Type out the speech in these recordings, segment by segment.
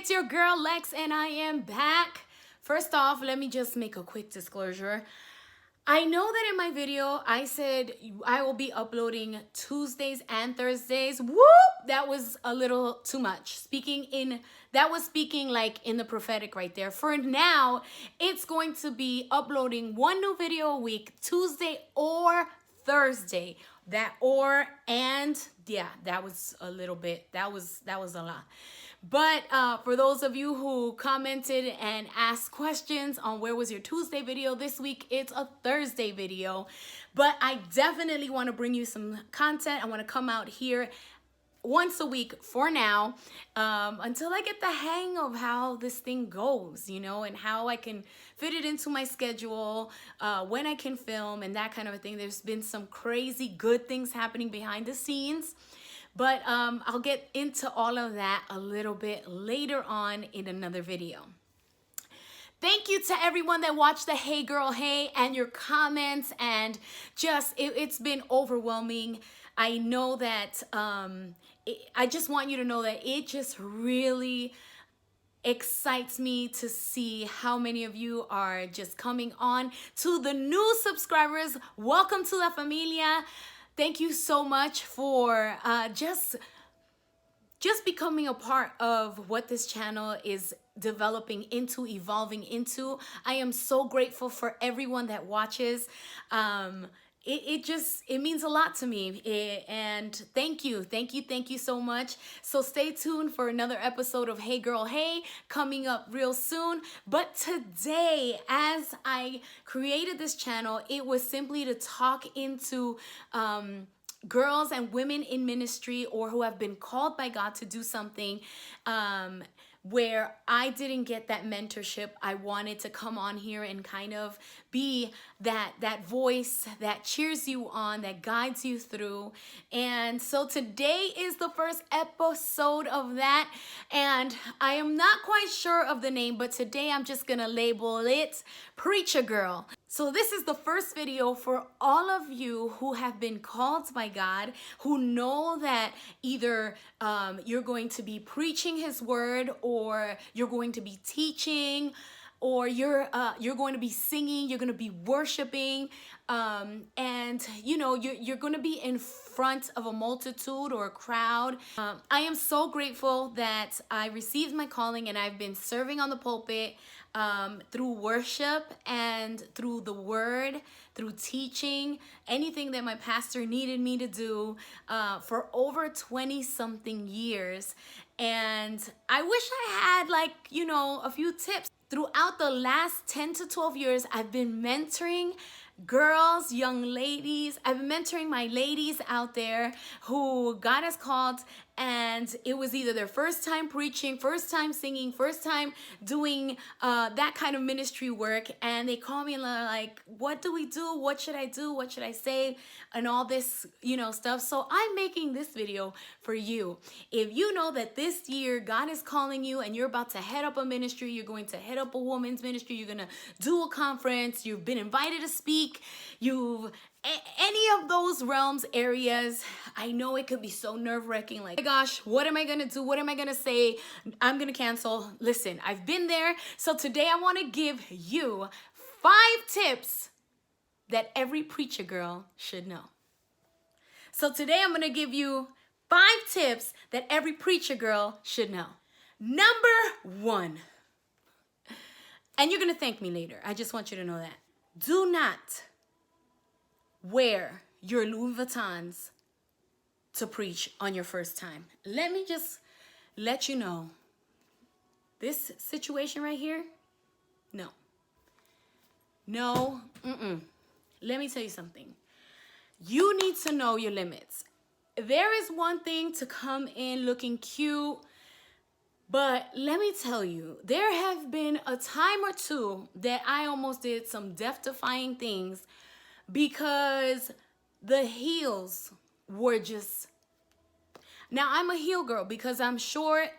it's your girl Lex and I am back. First off, let me just make a quick disclosure. I know that in my video I said I will be uploading Tuesdays and Thursdays. Whoop! That was a little too much. That was speaking like in the prophetic right there. For now, it's going to be uploading one new video a week, Tuesday or Thursday. That was a little bit, that was a lot. But for those of you who commented and asked questions on where was your Tuesday video, this week it's a Thursday video. But I definitely want to bring you some content. I want to come out here once a week for now, until I get the hang of how this thing goes, you know, and how I can fit it into my schedule, when I can film and that kind of a thing. There's been some crazy good things happening behind the scenes, but I'll get into all of that a little bit later on in another video. Thank you to everyone that watched the Hey Girl Hey and your comments, and just it's been overwhelming. I know that I just want you to know that it just really excites me to see how many of you are just coming on. To the new subscribers, welcome to La Familia. Thank you so much for just becoming a part of what this channel is developing into, evolving into. I am so grateful for everyone that watches. It means a lot to me, and thank you so much. So stay tuned for another episode of Hey Girl Hey coming up real soon. But today, as I created this channel, it was simply to talk into girls and women in ministry, or who have been called by God to do something where I didn't get that mentorship. I wanted to come on here and kind of be that voice that cheers you on, that guides you through. And so today is the first episode of that, and I am not quite sure of the name, but today I'm just gonna label it Preacher Girl. So this is the first video for all of you who have been called by God, who know that either you're going to be preaching His word, or you're going to be teaching, or you're going to be singing, you're going to be worshiping, and you know you're going to be in front of a multitude or a crowd. I am so grateful that I received my calling, and I've been serving on the pulpit through worship and through the word, through teaching, anything that my pastor needed me to do, for over 20 something years. And I wish I had, like, you know, a few tips. Throughout the last 10 to 12 years, I've been mentoring girls, young ladies. I've been mentoring my ladies out there who God has called, and it was either their first time preaching, first time singing, first time doing that kind of ministry work, and they call me and they're like, what do we do? What should I do? What should I say? And all this, you know, stuff. So I'm making this video for you. If you know that this year God is calling you and you're about to head up a ministry, you're going to head up a woman's ministry, you're going to do a conference, you've been invited to speak, any of those realms, areas, I know it could be so nerve-wracking, like, oh my gosh, what am I gonna do? What am I gonna say? I'm gonna cancel. Listen, I've been there. So today I want to give you 5 tips that every preacher girl should know. So today I'm gonna give you 5 tips that every preacher girl should know. Number 1, and you're gonna thank me later, I just want you to know that. Do not wear your Louis Vuittons to preach on your first time. Let me just let you know, this situation right here, no. Let me tell you something. You need to know your limits. There is one thing to come in looking cute, but let me tell you, there have been a time or two that I almost did some death-defying things because the heels were just... Now, I'm a heel girl because I'm short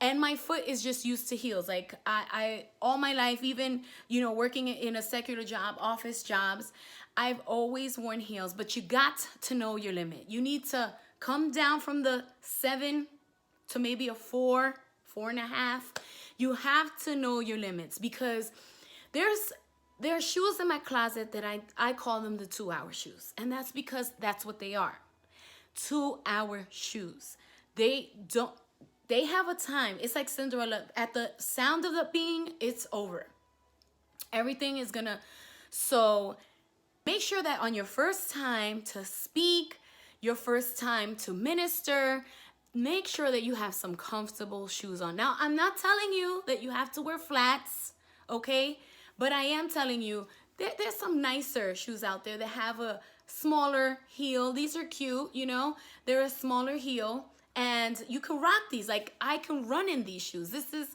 and my foot is just used to heels. Like, I all my life, even, you know, working in a secular job, office jobs, I've always worn heels. But you got to know your limit. You need to come down from the 7 to maybe a 4, 4.5. You have to know your limits, because there are shoes in my closet that I call them the 2-hour shoes. And that's because that's what they are. 2-hour shoes. They don't, they have a time. It's like Cinderella. At the sound of the being, it's over. Everything is gonna, so make sure that on your first time to speak, your first time to minister, make sure that you have some comfortable shoes on. Now, I'm not telling you that you have to wear flats, okay? But I am telling you there's some nicer shoes out there that have a smaller heel. These are cute, you know? They're a smaller heel, and you can rock these. Like, I can run in these shoes. This is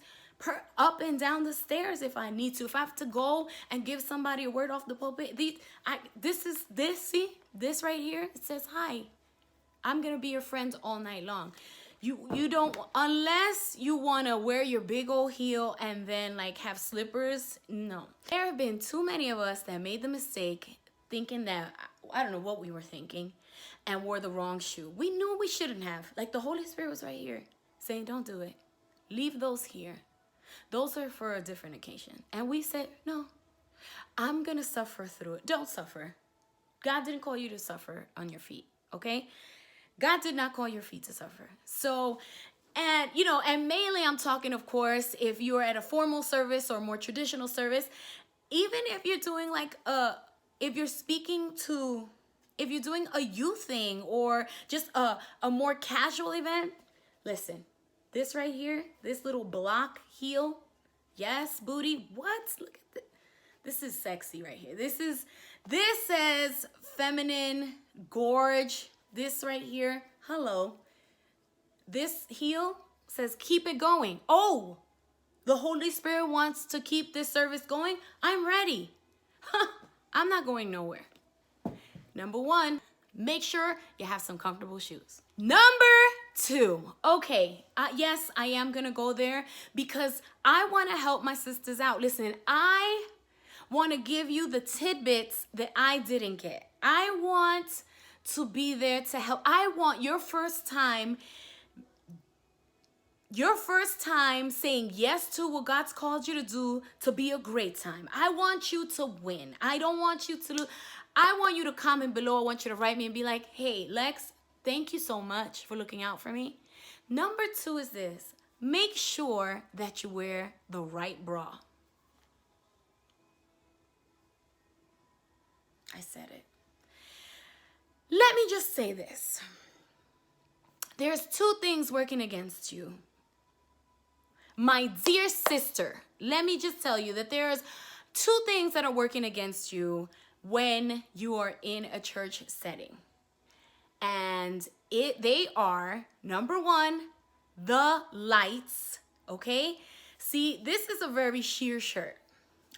up and down the stairs if I need to. If I have to go and give somebody a word off the pulpit, this right here, it says, hi, I'm gonna be your friend all night long. You don't, unless you want to wear your big old heel and then like have slippers. No. There have been too many of us that made the mistake thinking that, I don't know what we were thinking, and wore the wrong shoe. We knew we shouldn't have. Like, the Holy Spirit was right here saying, don't do it. Leave those here. Those are for a different occasion. And we said, no, I'm going to suffer through it. Don't suffer. God didn't call you to suffer on your feet, okay? God did not call your feet to suffer. So, and, you know, and mainly I'm talking, of course, if you're at a formal service or more traditional service, even if you're doing like if you're doing a youth thing or just a more casual event, listen, this right here, this little block heel, yes, booty, what? Look at this. This is sexy right here. This says feminine, gorge. This right here, hello. This heel says keep it going. Oh, the Holy Spirit wants to keep this service going. I'm ready. I'm not going nowhere. Number one, make sure you have some comfortable shoes. Number two, okay, yes, I am gonna go there because I want to help my sisters out. Listen, I want to give you the tidbits that I didn't get. I want to be there to help. I want your first time saying yes to what God's called you to do to be a great time. I want you to win. I don't want you to lose. I want you to comment below. I want you to write me and be like, hey, Lex, thank you so much for looking out for me. Number two is this. Make sure that you wear the right bra. I said it. Let me just say this. There's two things working against you. My dear sister, let me just tell you that there's two things that are working against you when you are in a church setting. And they are, number one, the lights, okay? See, this is a very sheer shirt,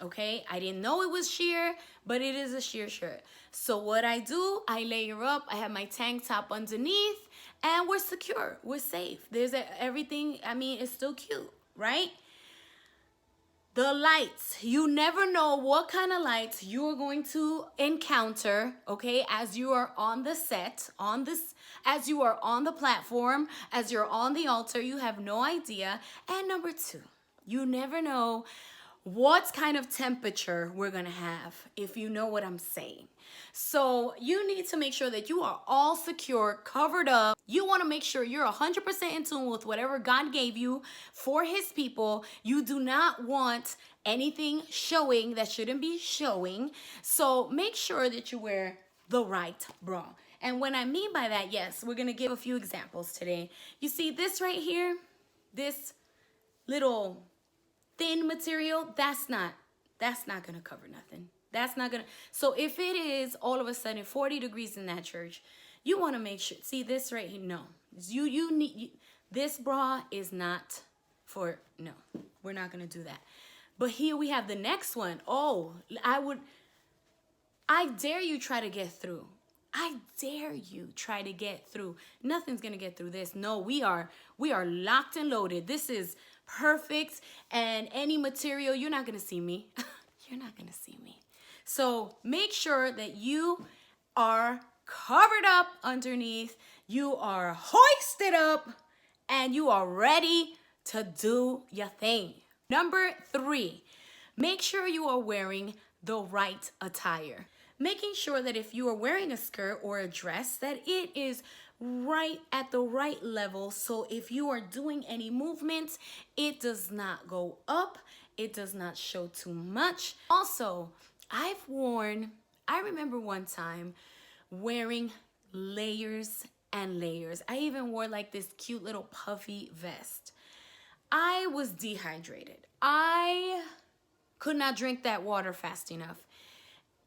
okay? I didn't know it was sheer, but it is a sheer shirt. So what I do, I layer up, I have my tank top underneath, and we're secure, we're safe. There's everything, I mean, it's still cute, right? The lights, you never know what kind of lights you are going to encounter, okay, as you are on the set, as you are on the platform, as you're on the altar, you have no idea. And number two, you never know what kind of temperature we're gonna have, if you know what I'm saying. So you need to make sure that you are all secure, covered up. You want to make sure you're 100% in tune with whatever God gave you for his people. You do not want anything showing that shouldn't be showing. So make sure that you wear the right bra. And what I mean by that, yes, we're going to give a few examples today. You see this right here, this little thin material, that's not going to cover nothing. That's not going to. So if it is all of a sudden 40 degrees in that church, you want to make sure. See this right here? No. You need this bra is not for, no. We're not going to do that. But here we have the next one. Oh, I dare you try to get through. I dare you try to get through. Nothing's going to get through this. No, we are locked and loaded. This is perfect. And any material, you're not going to see me. You're not going to see me. So make sure that you are covered up underneath, you are hoisted up, and you are ready to do your thing. Number 3, make sure you are wearing the right attire. Making sure that if you are wearing a skirt or a dress, that it is right at the right level. So if you are doing any movements, it does not go up, it does not show too much. Also, I remember one time wearing layers and layers. I even wore like this cute little puffy vest. I was dehydrated. I could not drink that water fast enough.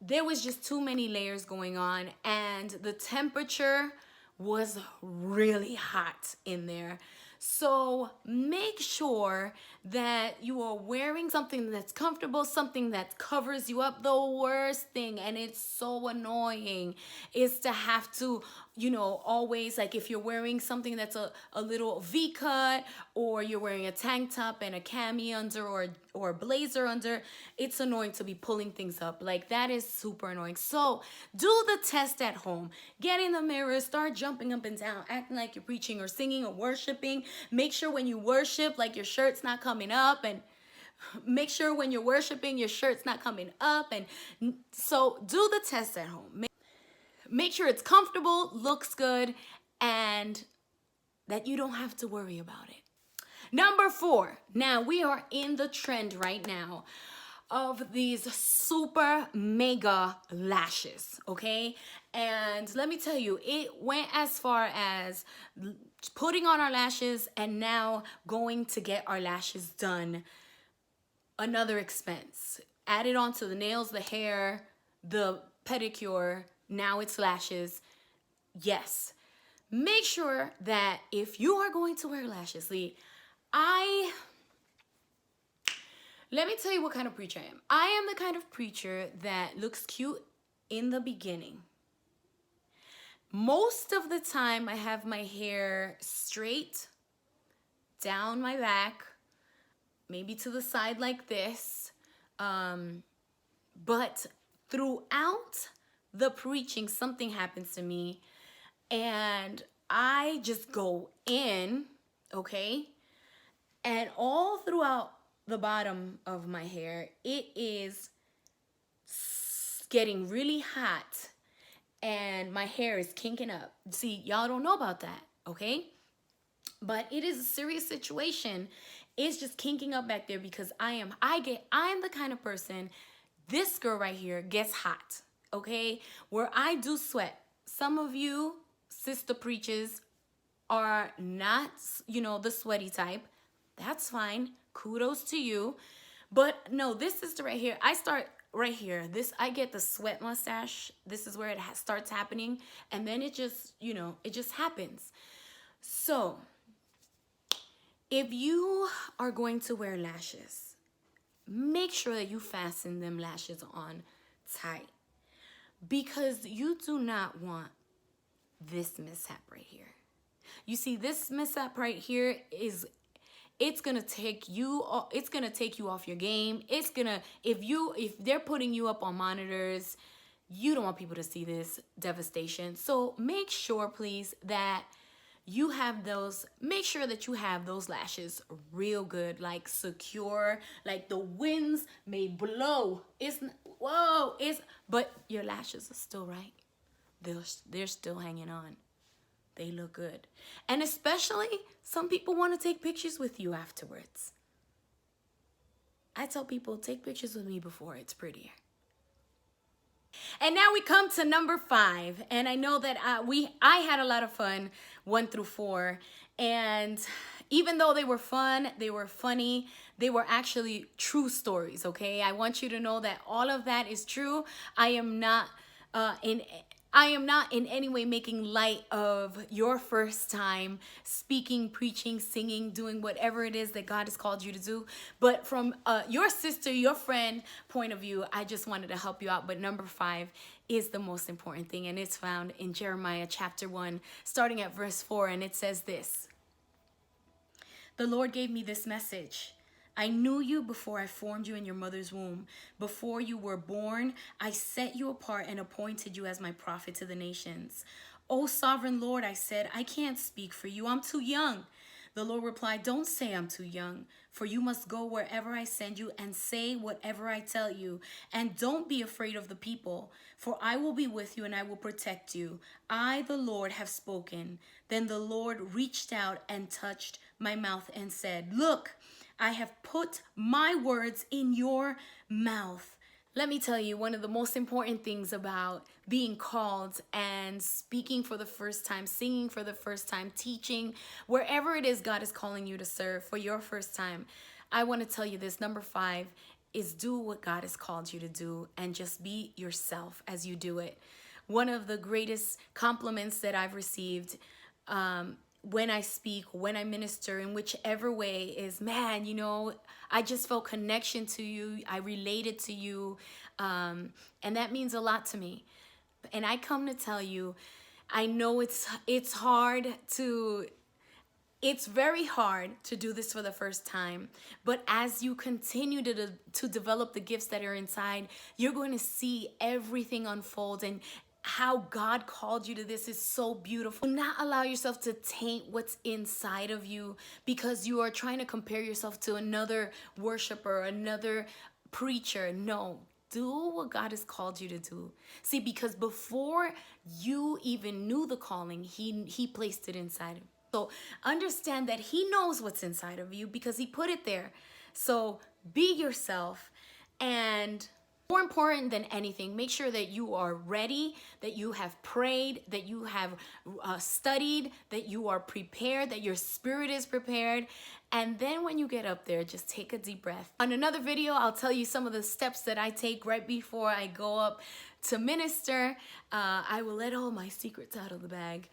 There was just too many layers going on, and the temperature was really hot in there. So make sure that you are wearing something that's comfortable, something that covers you up. The worst thing, and it's so annoying, is to have to, always, like, if you're wearing something that's a little V-cut, or you're wearing a tank top and a cami under, or a blazer under, it's annoying to be pulling things up. Like, that is super annoying. So do the test at home. Get in the mirror, start jumping up and down, acting like you're preaching or singing or worshiping. Make sure when you worship, like, your shirt's not coming up, and make sure when you're worshiping, your shirt's not coming up. And so do the test at home. Make sure it's comfortable, looks good, and that you don't have to worry about it. Number 4, now we are in the trend right now of these super mega lashes, okay? And let me tell you, it went as far as putting on our lashes and now going to get our lashes done. Another expense. Added on to the nails, the hair, the pedicure, now it's lashes. Yes. Make sure that if you are going to wear lashes, let me tell you what kind of preacher I am. I am the kind of preacher that looks cute in the beginning. Most of the time, I have my hair straight down my back, maybe to the side like this. But throughout the preaching, something happens to me, and I just go in, okay? And all throughout the bottom of my hair, it is getting really hot, and my hair is kinking up. See, y'all don't know about that, okay? But it is a serious situation. It's just kinking up back there because I am the kind of person, this girl right here gets hot, okay? Where I do sweat. Some of you sister preachers are not, the sweaty type. That's fine. Kudos to you. But no, this sister right here, I start right here. I get the sweat mustache. This is where it starts happening. And then it just, it just happens. So if you are going to wear lashes, make sure that you fasten them lashes on tight, because you do not want this mishap right here. You see, this mishap right here it's gonna take you off your game. If they're putting you up on monitors, you don't want people to see this devastation. So make sure, please, that you have those lashes real good, like secure, like the winds may blow. But your lashes are still right. They're still hanging on. They look good. And especially, some people want to take pictures with you afterwards. I tell people, take pictures with me before it's prettier. And now we come to number 5. And I know that I had a lot of fun, 1 through 4. And even though they were fun, they were funny, they were actually true stories, okay? I want you to know that all of that is true. I am not in any way making light of your first time speaking, preaching, singing, doing whatever it is that God has called you to do. But from your sister, your friend point of view, I just wanted to help you out. But number 5 is the most important thing, and it's found in Jeremiah chapter 1, starting at verse 4, and it says this: "The Lord gave me this message. I knew you before I formed you in your mother's womb. Before you were born, I set you apart and appointed you as my prophet to the nations. O sovereign Lord," I said, "I can't speak for you. I'm too young. The Lord replied, "Don't say I'm too young, for you must go wherever I send you and say whatever I tell you. And don't be afraid of the people, for I will be with you and I will protect you. I, the Lord, have spoken." Then the Lord reached out and touched my mouth and said, "Look, I have put my words in your mouth." Let me tell you, one of the most important things about being called and speaking for the first time, singing for the first time, teaching, wherever it is God is calling you to serve for your first time, I want to tell you this. Number 5 is do what God has called you to do and just be yourself as you do it. One of the greatest compliments that I've received when I speak, when I minister, in whichever way, is, man, I just felt connection to you. I related to you. And that means a lot to me. And I come to tell you, I know it's hard to it's very hard to do this for the first time, but as you continue to develop the gifts that are inside, you're going to see everything unfold. And how God called you to this is so beautiful. Do not allow yourself to taint what's inside of you because you are trying to compare yourself to another worshiper, another preacher. No, do what God has called you to do. See, because before you even knew the calling, he placed it inside of you. So understand that he knows what's inside of you because he put it there. So be yourself, and more important than anything, make sure that you are ready, that you have prayed, that you have studied, that you are prepared, that your spirit is prepared. And then when you get up there, just take a deep breath. On another video, I'll tell you some of the steps that I take right before I go up to minister. I will let all my secrets out of the bag.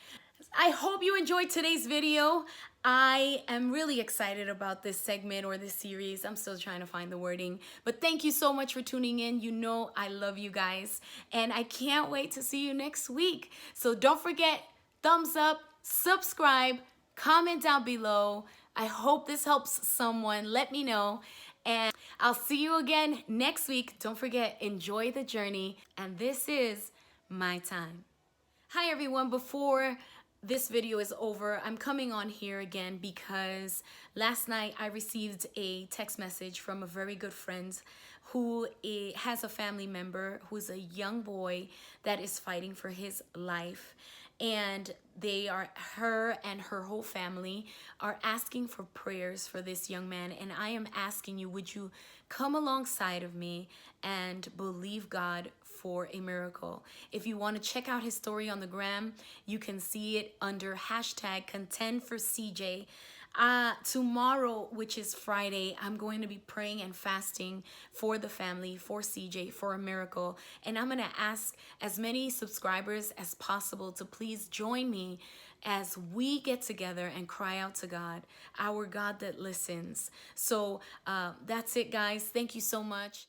I hope you enjoyed today's video. I am really excited about this segment or this series. I'm still trying to find the wording. But thank you so much for tuning in. You know I love you guys. And I can't wait to see you next week. So don't forget, thumbs up, subscribe, comment down below. I hope this helps someone. Let me know. And I'll see you again next week. Don't forget, enjoy the journey. And this is my time. Hi everyone, before this video is over, I'm coming on here again because last night I received a text message from a very good friend who has a family member who's a young boy that is fighting for his life. And her and her whole family are asking for prayers for this young man. And I am asking you, would you come alongside of me and believe God for a miracle? If you want to check out his story on the gram, you can see it under #contendforcj. Tomorrow, which is Friday, I'm going to be praying and fasting for the family, for CJ, for a miracle. And I'm going to ask as many subscribers as possible to please join me as we get together and cry out to God, our God that listens. So that's it, guys. Thank you so much.